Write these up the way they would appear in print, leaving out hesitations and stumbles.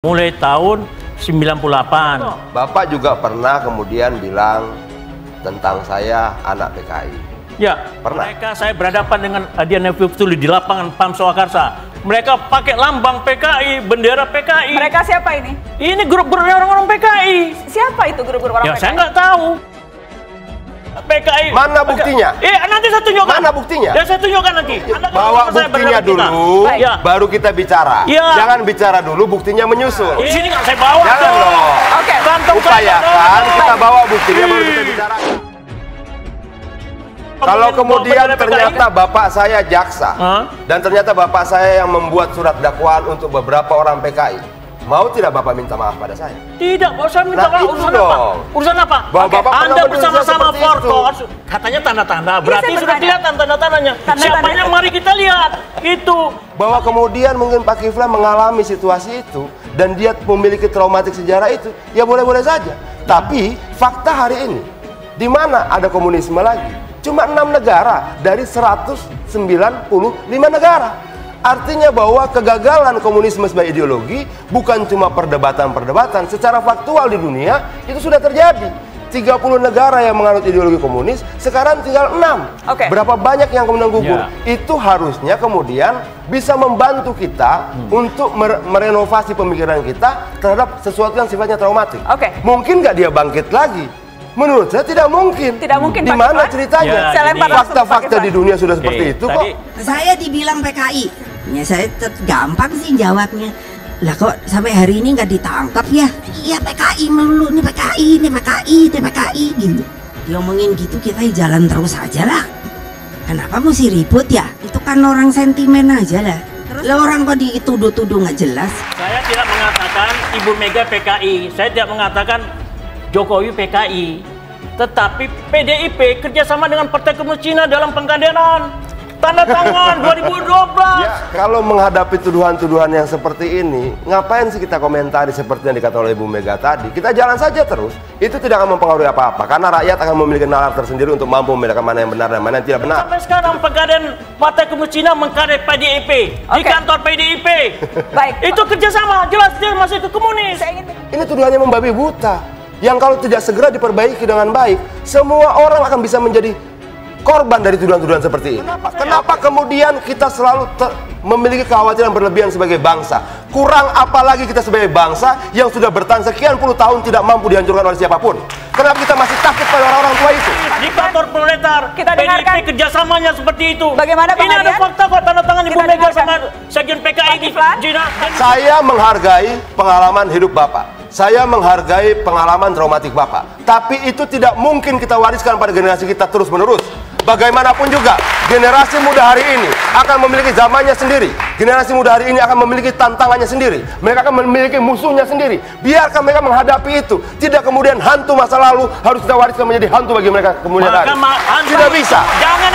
Mulai tahun 98. Bapak juga pernah kemudian bilang tentang saya anak PKI. Ya, pernah. mereka saya berhadapan dengan Adian Fituli di lapangan PAM Swakarsa. Mereka pakai lambang PKI, bendera PKI. Mereka siapa ini? Ini grup orang-orang PKI. Siapa itu grup-grup orang Ya, PKI? saya nggak tahu. PKI. Mana buktinya? Nanti saya tunjukkan. Mana buktinya? Ya, saya tunjukkan nanti. Bawa buktinya dulu, Ya. baru kita bicara. Ya. Jangan bicara dulu, buktinya menyusul. Di sini nggak saya bawa. Jangan dong. Oke. Kantong saya Upayakan dong. kita bawa buktinya baru kita bicara. Kalau kemudian ternyata bapak saya jaksa, dan ternyata bapak saya yang membuat surat dakwaan untuk beberapa orang PKI, mau tidak bapak minta maaf pada saya? Tidak, mau saya minta maaf. Urusan dong. apa? Urusan apa? Bahwa bapak pernah Anda menulis bersama-sama seperti Forkos, katanya tanda-tanda. Berarti saya sudah bertanya. kelihatan tanda-tandanya. Siapanya? Mari kita lihat. Itu. Bahwa kemudian mungkin Pak Kiflan mengalami situasi itu dan dia memiliki traumatik sejarah itu, ya boleh-boleh saja. Tapi fakta hari ini, di mana ada komunisme lagi? Cuma 6 negara dari 195 negara. Artinya bahwa kegagalan komunisme sebagai ideologi bukan cuma perdebatan-perdebatan, secara faktual di dunia itu sudah terjadi. 30 negara yang menganut ideologi komunis, sekarang tinggal 6. Oke. Berapa banyak yang kemudian gugur? Ya. Itu harusnya kemudian bisa membantu kita untuk merenovasi pemikiran kita terhadap sesuatu yang sifatnya traumatik. Oke. Mungkin nggak dia bangkit lagi? Menurut saya tidak mungkin. Tidak mungkin, Di Pak mana Kiflan? ceritanya? Ya, Saya lempar langsung ke Pak Fakta-fakta Kiflan. di dunia sudah seperti itu kok. Saya dibilang PKI, ya saya gampang sih jawabnya. Lah kok sampai hari ini nggak ditangkap ya? Iya PKI melulu, nih PKI, nih PKI, nih PKI gitu. Diomongin gitu kita jalan terus aja lah. Kenapa mesti ribut ya? Itu kan orang sentimen aja lah. Lah orang kok dituduh-tuduh nggak jelas. Saya tidak mengatakan Ibu Mega PKI. Saya tidak mengatakan Jokowi PKI. Tetapi PDIP kerjasama dengan Partai Komunis Cina dalam pengkaderan. Tanda tangan 2012. Ya, kalau menghadapi tuduhan-tuduhan yang seperti ini, ngapain sih kita komentari seperti yang dikatakan oleh Ibu Mega tadi? Kita jalan saja terus. Itu tidak akan mempengaruhi apa-apa, karena rakyat akan memiliki nalar tersendiri untuk mampu membedakan mana yang benar dan mana yang tidak benar. Sampai sekarang pengkaderan Partai Komunis Cina mengkader PDIP di Oke. kantor PDIP. Baik. Itu kerjasama, jelas dia masih ke komunis. Saya ingin Ini tuduhannya membabi buta. Yang kalau tidak segera diperbaiki dengan baik, semua orang akan bisa menjadi korban dari tuduhan-tuduhan seperti ini. Kenapa kemudian kita selalu memiliki kekhawatiran berlebihan sebagai bangsa? Kurang apalagi kita sebagai bangsa yang sudah bertahan sekian puluh tahun tidak mampu dihancurkan oleh siapapun. Kenapa kita masih takut pada orang-orang tua itu? Diktator proletar, Kita dengarkan. PDIP kerjasamanya seperti itu. Bagaimana, Bang Ini ada Adian? fakta kok, tanda tangan Ibu Kita Mega dengarkan. sama Sekjen PKI di Kiflan? Cina. Saya menghargai pengalaman hidup Bapak. Saya menghargai pengalaman traumatik Bapak. Tapi itu tidak mungkin kita wariskan pada generasi kita terus-menerus. Bagaimanapun juga, generasi muda hari ini akan memiliki zamannya sendiri. Generasi muda hari ini akan memiliki tantangannya sendiri. Mereka akan memiliki musuhnya sendiri. Biarkan mereka menghadapi itu. Tidak kemudian hantu masa lalu harus kita wariskan menjadi hantu bagi mereka kemudian hari. Tidak bisa. Jangan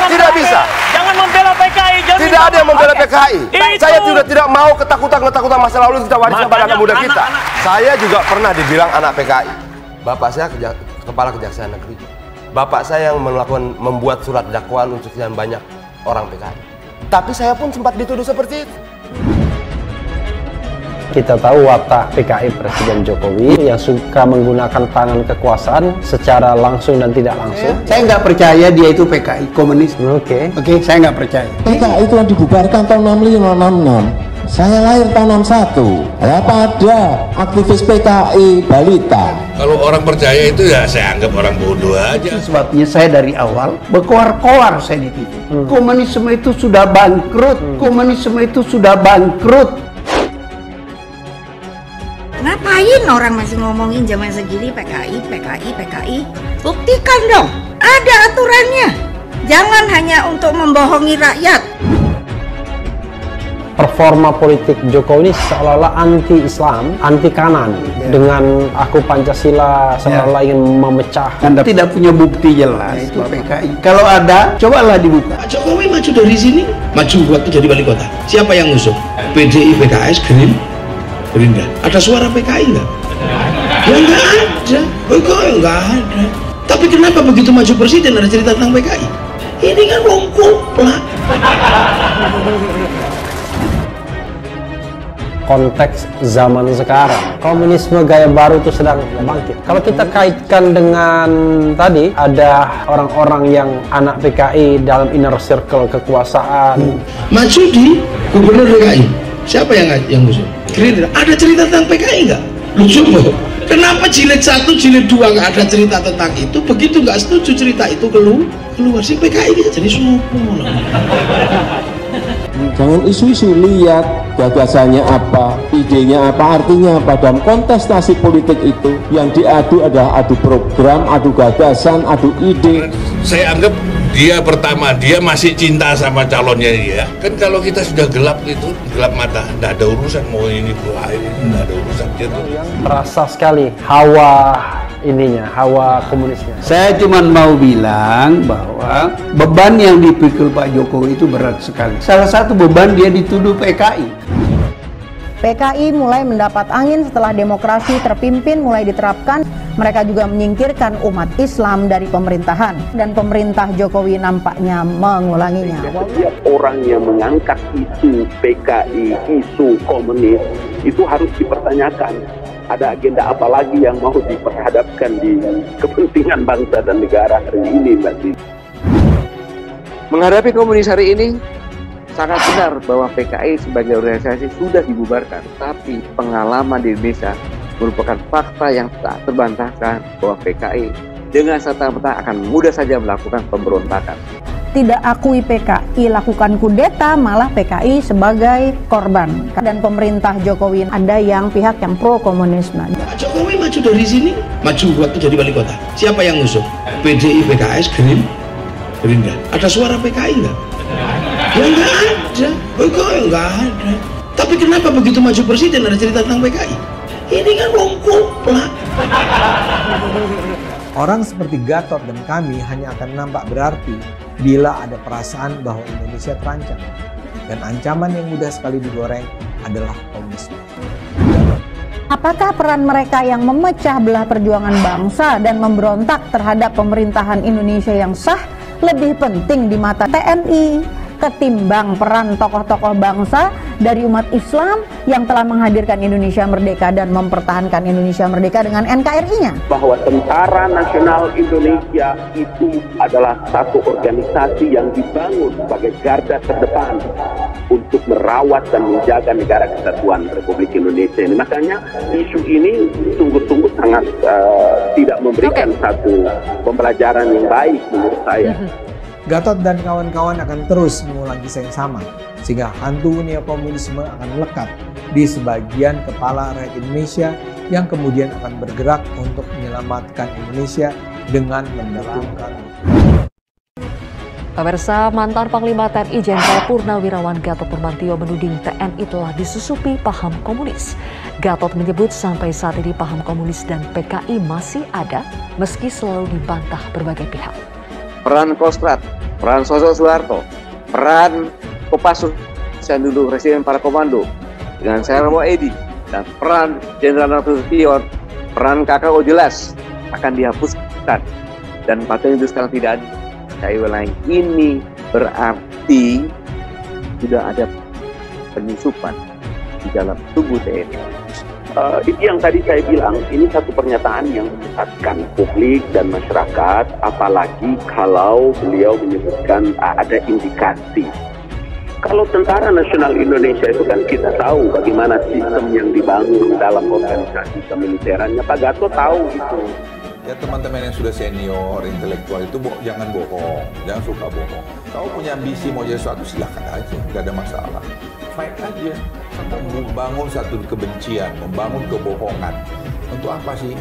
Tidak bisa. Jangan membela PKI. Jangan Tidak ada yang membela Oke. PKI. Itu. Saya juga tidak mau ketakutan masa lalu kita wariskan pada anak muda Makanya kita. anak-anak- Saya juga pernah dibilang anak PKI. Bapak saya kepala kejaksaan negeri. Bapak saya yang membuat surat dakwaan untuk sekian banyak orang PKI. Tapi saya pun sempat dituduh seperti itu. Kita tahu watak PKI Presiden Jokowi yang suka menggunakan tangan kekuasaan secara langsung dan tidak langsung. Saya nggak percaya dia itu PKI komunis. Oke. Oke, saya nggak percaya. PKI itu yang dibubarkan tahun 65-66. Saya lahir tahun 61. Apa ada aktivis PKI balita? Kalau orang percaya itu ya saya anggap orang bodoh aja. Sebabnya saya dari awal berkoar-koar saya di TV. Komunisme itu sudah bangkrut. Komunisme itu sudah bangkrut. Ngapain orang masih ngomongin zaman segini PKI, PKI, PKI? Buktikan dong, ada aturannya. Jangan hanya untuk membohongi rakyat. Performa politik Jokowi ini seolah-olah anti-Islam, anti-kanan. Dengan aku Pancasila seolah-olah ingin memecah. Anda tidak punya bukti jelas itu PKI. Kalau ada, cobalah dibuka. Pak Jokowi maju dari sini, maju waktu jadi wali kota. Siapa yang ngusung? PDI, PKS, Gerindra. Ada suara PKI nggak? Ya nggak ada. Kok nggak ada? Tapi kenapa begitu maju presiden ada cerita tentang PKI? Ini kan wong kuplak. konteks zaman sekarang. Komunisme gaya baru itu sedang bangkit. Kalau kita kaitkan dengan tadi, ada orang-orang yang anak PKI dalam inner circle kekuasaan. Marsudi, gubernur DKI, siapa yang ngusung? Gerindra. Ada cerita tentang PKI nggak? Lu coba. Kenapa jilid 1, jilid 2 nggak ada cerita tentang itu? Begitu nggak setuju cerita itu keluar sih PKI kita jadi sopo. Jangan isu-isu, lihat gagasannya apa, idenya apa, artinya apa. Dalam kontestasi politik itu yang diadu adalah adu program, adu gagasan, adu ide. Saya anggap dia pertama, dia masih cinta sama calonnya dia. Kan kalau kita sudah gelap itu, gelap mata, nggak ada urusan mau ini nggak ada urusan gitu. Terasa sekali hawa hawa komunisnya. Saya cuma mau bilang bahwa beban yang dipikul Pak Jokowi itu berat sekali. Salah satu beban dia dituduh PKI. PKI mulai mendapat angin setelah demokrasi terpimpin mulai diterapkan. Mereka juga menyingkirkan umat Islam dari pemerintahan. Dan pemerintah Jokowi nampaknya mengulanginya. Setiap orang yang mengangkat isu PKI, isu komunis, itu harus dipertanyakan. Ada agenda apa lagi yang mau diperhadapkan di kepentingan bangsa dan negara hari ini, Mbak Siti? Menghadapi komunis hari ini, sangat benar bahwa PKI sebagai organisasi sudah dibubarkan. Tapi pengalaman di Indonesia merupakan fakta yang tak terbantahkan bahwa PKI dengan serta-merta akan mudah saja melakukan pemberontakan. Tidak akui PKI lakukan kudeta, malah PKI sebagai korban. Dan pemerintah Jokowi ada yang pihak yang pro komunisme. Pak Jokowi maju dari sini, maju waktu jadi wali kota. Siapa yang ngusung? PDI, PKS, Gerindra. Ada suara PKI nggak? Ya nggak ada. Nggak ada. Tapi kenapa begitu maju presiden ada cerita tentang PKI? Ini kan longkoplah. Orang seperti Gatot dan kami hanya akan nampak berarti bila ada perasaan bahwa Indonesia terancam. Dan ancaman yang mudah sekali digoreng adalah komunisme. Apakah peran mereka yang memecah belah perjuangan bangsa dan memberontak terhadap pemerintahan Indonesia yang sah lebih penting di mata TNI ketimbang peran tokoh-tokoh bangsa dari umat Islam yang telah menghadirkan Indonesia merdeka dan mempertahankan Indonesia merdeka dengan NKRI-nya? Bahwa Tentara Nasional Indonesia itu adalah satu organisasi yang dibangun sebagai garda terdepan untuk merawat dan menjaga negara kesatuan Republik Indonesia ini. Makanya isu ini sungguh-sungguh sangat tidak memberikan satu pembelajaran yang baik menurut saya. Gatot dan kawan-kawan akan terus mengulang kisah yang sama, sehingga hantu neokomunisme akan melekat di sebagian kepala rakyat Indonesia yang kemudian akan bergerak untuk menyelamatkan Indonesia dengan mendalamkan. Pemirsa, mantan Panglima TNI Jenderal Purnawirawan Gatot Nurmantio menuding TNI telah disusupi paham komunis. Gatot menyebut sampai saat ini paham komunis dan PKI masih ada meski selalu dibantah berbagai pihak. Peran Kostrat, peran sosok Soeharto, peran Kopassus yang dulu Residen Para Komando dengan Sermo Edi, dan peran Jenderal Nasution, peran KKO jelas akan dihapuskan dan paten itu sekarang tidak ada. Saya ulangi, ini berarti sudah ada penyusupan di dalam tubuh TNI. Itu yang tadi saya bilang, ini satu pernyataan yang menyesatkan publik dan masyarakat, apalagi kalau beliau menyebutkan ada indikasi. Kalau Tentara Nasional Indonesia itu kan kita tahu bagaimana sistem yang dibangun dalam organisasi kemiliterannya. Pak Gatot tahu itu. Ya teman-teman yang sudah senior, intelektual itu jangan bohong, jangan suka bohong. Kau punya ambisi mau jadi sesuatu silahkan aja, nggak ada masalah. Fight aja, membangun satu kebencian, membangun kebohongan. Untuk apa sih?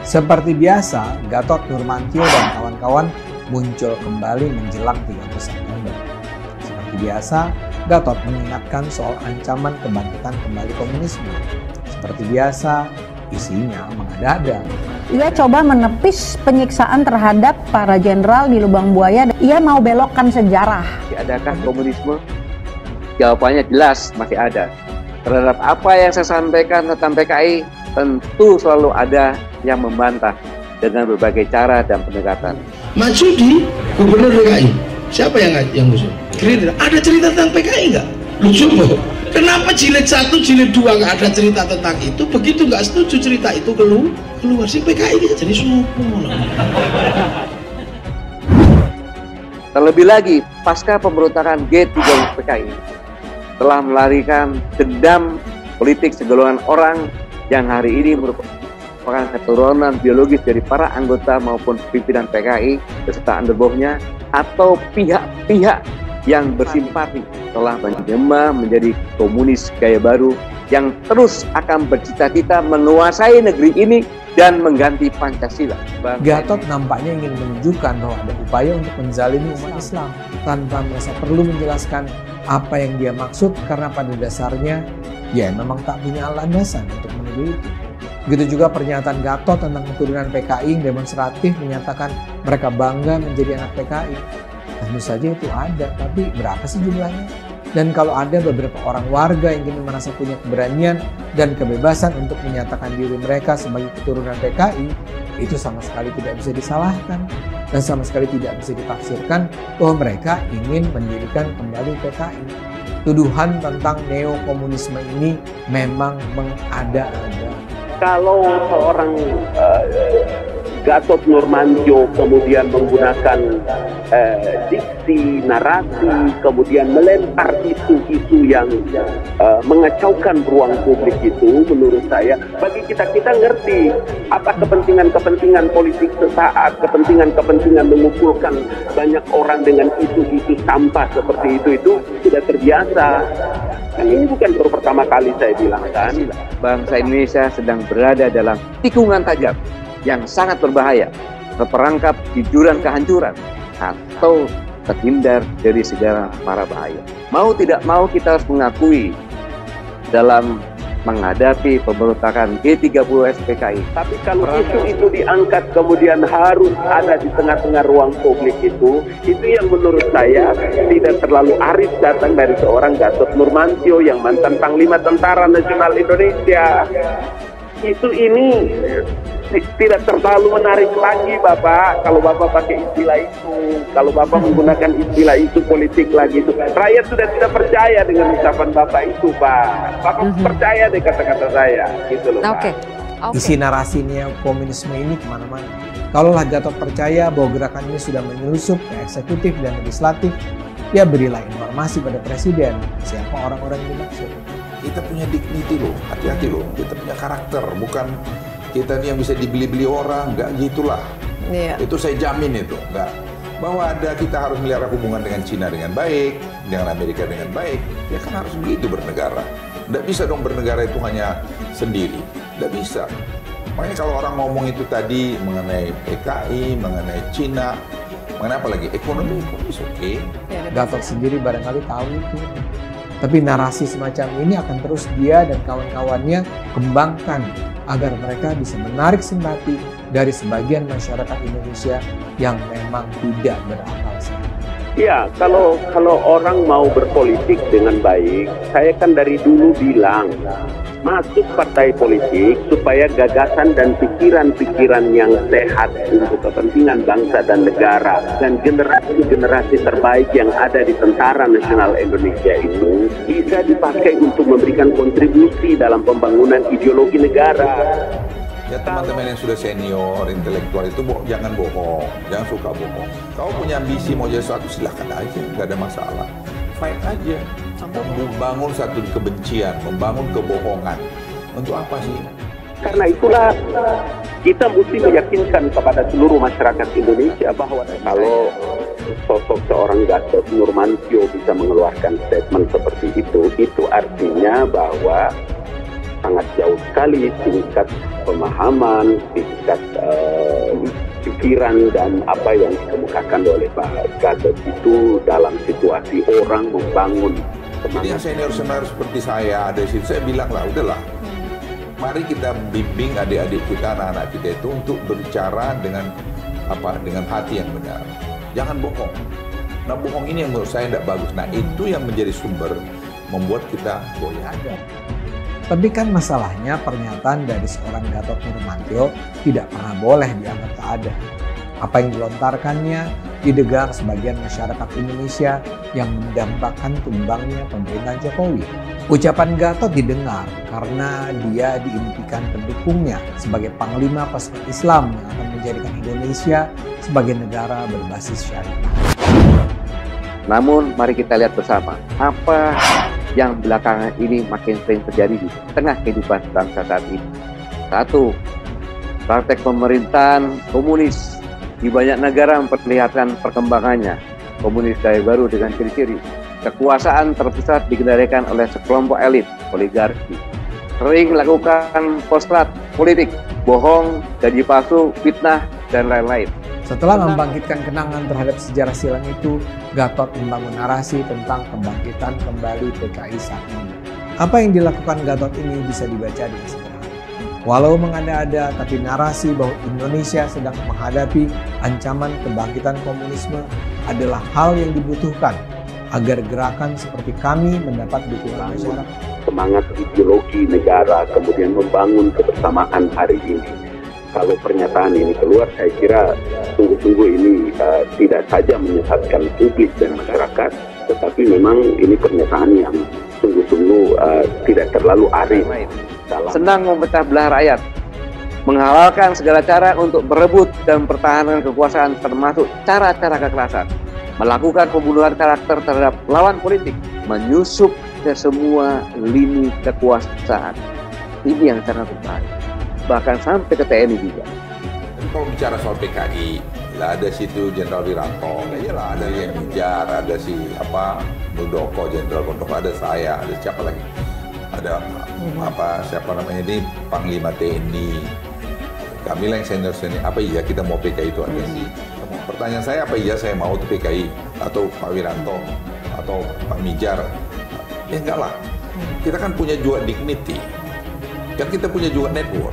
Seperti biasa, Gatot Nurmantio dan kawan-kawan muncul kembali menjelang 30 September. Seperti biasa, Gatot mengingatkan soal ancaman kebangkitan kembali komunisme. Seperti biasa, isinya mengada-ada. Ia coba menepis penyiksaan terhadap para jenderal di Lubang Buaya. Ia mau belokkan sejarah. Adakah komunisme? Jawabannya jelas masih ada. Terhadap apa yang saya sampaikan tentang PKI, tentu selalu ada yang membantah dengan berbagai cara dan pendekatan. Marsudi, gubernur DKI, siapa yang ngusung? Gerindra. Ada cerita tentang PKI nggak? Coba, kenapa jilid 1, jilid 2 nggak ada cerita tentang itu? Begitu nggak setuju cerita itu keluar sih PKI ini jadi sopo. Terlebih lagi, pasca pemberontakan G30 PKI telah melarikan dendam politik segolongan orang yang hari ini merupakan keturunan biologis dari para anggota maupun pimpinan PKI beserta underbownya atau pihak-pihak yang bersimpati telah menjelma menjadi komunis gaya baru yang terus akan bercita-cita menguasai negeri ini dan mengganti Pancasila. Gatot nampaknya ingin menunjukkan bahwa ada upaya untuk menzalimi umat Islam tanpa merasa perlu menjelaskan apa yang dia maksud karena pada dasarnya ya memang tak punya landasan untuk menuduh itu. Begitu juga pernyataan Gatot tentang keturunan PKI yang demonstratif menyatakan mereka bangga menjadi anak PKI. Tentu saja itu ada, tapi berapa sih jumlahnya? Dan kalau ada beberapa orang warga yang ingin merasa punya keberanian dan kebebasan untuk menyatakan diri mereka sebagai keturunan PKI, itu sama sekali tidak bisa disalahkan dan sama sekali tidak bisa ditafsirkan bahwa mereka ingin mendirikan kembali PKI. Tuduhan tentang neokomunisme ini memang mengada-ada. Kalau seorang Gatot Nurmantio kemudian menggunakan diksi, narasi, kemudian melempar isu-isu yang mengacaukan ruang publik itu, menurut saya, bagi kita ngerti apa kepentingan-kepentingan politik sesaat, kepentingan-kepentingan mengumpulkan banyak orang dengan isu-isu sampah seperti itu sudah terbiasa. Kan ini bukan baru pertama kali saya bilang kan. Bangsa Indonesia sedang berada dalam tikungan tajam yang sangat berbahaya, terperangkap di jurang kehancuran atau terhindar dari segala mara bahaya. Mau tidak mau kita harus mengakui dalam menghadapi pemberontakan G30 PKI. Tapi kalau isu itu diangkat kemudian harus ada di tengah-tengah ruang publik itu yang menurut saya tidak terlalu arif datang dari seorang Gatot Nurmantio yang mantan Panglima Tentara Nasional Indonesia. Ini tidak terlalu menarik lagi Bapak kalau Bapak pakai istilah itu, kalau Bapak menggunakan istilah itu politik lagi itu. Rakyat sudah tidak percaya dengan ucapan Bapak itu Pak. Bapak percaya deh kata-kata saya gitu loh Pak. Isi narasinya komunisme ini kemana-mana. Kalaulah Gatot percaya bahwa gerakan ini sudah menyelusup ke eksekutif dan legislatif, ya berilah informasi pada presiden siapa orang-orang yang dimaksud. Kita punya dignity loh, hati-hati loh. Kita punya karakter, bukan kita nih yang bisa dibeli-beli orang, nggak gitulah. Iya. Itu saya jamin itu, nggak. Bahwa kita harus melihara hubungan dengan Cina dengan baik, dengan Amerika dengan baik, ya kan harus begitu bernegara. Nggak bisa dong bernegara itu hanya sendiri, nggak bisa. Makanya kalau orang ngomong itu tadi mengenai PKI, mengenai Cina, mengenai apa lagi, ekonomi oke. Gatot sendiri barangkali tahu itu. Tapi narasi semacam ini akan terus dia dan kawan-kawannya kembangkan agar mereka bisa menarik simpati dari sebagian masyarakat Indonesia yang memang tidak berakal sehat. Ya, kalau orang mau berpolitik dengan baik, saya kan dari dulu bilang masuk partai politik supaya gagasan dan pikiran-pikiran yang sehat untuk kepentingan bangsa dan negara dan generasi-generasi terbaik yang ada di Tentara Nasional Indonesia itu bisa dipakai untuk memberikan kontribusi dalam pembangunan ideologi negara. Ya teman-teman yang sudah senior, intelektual itu jangan bohong, jangan suka bohong. Kau punya ambisi mau jadi sesuatu silahkan aja, nggak ada masalah. Fight aja, membangun satu kebencian, membangun kebohongan. Untuk apa sih? Karena itulah kita mesti meyakinkan kepada seluruh masyarakat Indonesia bahwa kalau sosok seorang Gatot Nurmantio bisa mengeluarkan statement seperti itu artinya bahwa sangat jauh sekali tingkat pemahaman, tingkat pikiran dan apa yang dikemukakan oleh Pak Gatot itu dalam situasi orang membangun semangat. Yang senior-senior seperti saya ada di situ, saya bilang lah, udahlah, mari kita bimbing adik-adik kita, anak-anak kita itu untuk berbicara dengan hati yang benar. Jangan bohong. Nah bohong ini yang menurut saya tidak bagus. Nah itu yang menjadi sumber membuat kita goyah. Tapi kan masalahnya pernyataan dari seorang Gatot Nurmantio tidak pernah boleh dianggap tak ada. Apa yang dilontarkannya didengar sebagian masyarakat Indonesia yang mendambakan tumbangnya pemerintahan Jokowi. Ucapan Gatot didengar karena dia diimpikan pendukungnya sebagai panglima pasukan Islam yang akan menjadikan Indonesia sebagai negara berbasis syariah. Namun mari kita lihat bersama apa yang belakangan ini makin sering terjadi di tengah kehidupan bangsa saat ini. 1. Praktek pemerintahan komunis di banyak negara memperlihatkan perkembangannya. Komunis gaya baru dengan ciri-ciri kekuasaan terpusat dikendalikan oleh sekelompok elit, oligarki. Sering melakukan postrat politik, bohong, janji palsu, fitnah, dan lain-lain. Setelah membangkitkan kenangan terhadap sejarah silam itu, Gatot membangun narasi tentang kebangkitan kembali PKI saat ini. Apa yang dilakukan Gatot ini bisa dibaca dengan sederhana. Walau mengada-ada, tapi narasi bahwa Indonesia sedang menghadapi ancaman kebangkitan komunisme adalah hal yang dibutuhkan agar gerakan seperti kami mendapat dukungan masyarakat. Semangat ideologi negara, kemudian membangun kebersamaan hari ini. Kalau pernyataan ini keluar, saya kira sungguh-sungguh ini tidak saja menyesatkan publik dan masyarakat, tetapi memang ini pernyataan yang sungguh-sungguh tidak terlalu arif. Senang memecah belah rakyat, menghalalkan segala cara untuk berebut dan mempertahankan kekuasaan termasuk cara-cara kekerasan, melakukan pembunuhan karakter terhadap lawan politik, menyusup ke semua lini kekuasaan. Ini yang sangat berbahaya. Bahkan sampai ke TNI juga. Tapi kalau bicara soal PKI, lah ada situ Jenderal Wiranto, lah ada yang Mijar, ada si Muldoko, Jenderal Muldoko, ada saya, ada siapa lagi? Ada siapa namanya ini Panglima TNI. Kami lah yang senior-senior. Apa iya kita mau PKI itu ada sih? Pertanyaan saya, apa iya saya mau tuh PKI atau Pak Wiranto atau Pak Mijar? Ya enggak lah. Kita kan punya juga dignity. Kan kita punya juga network.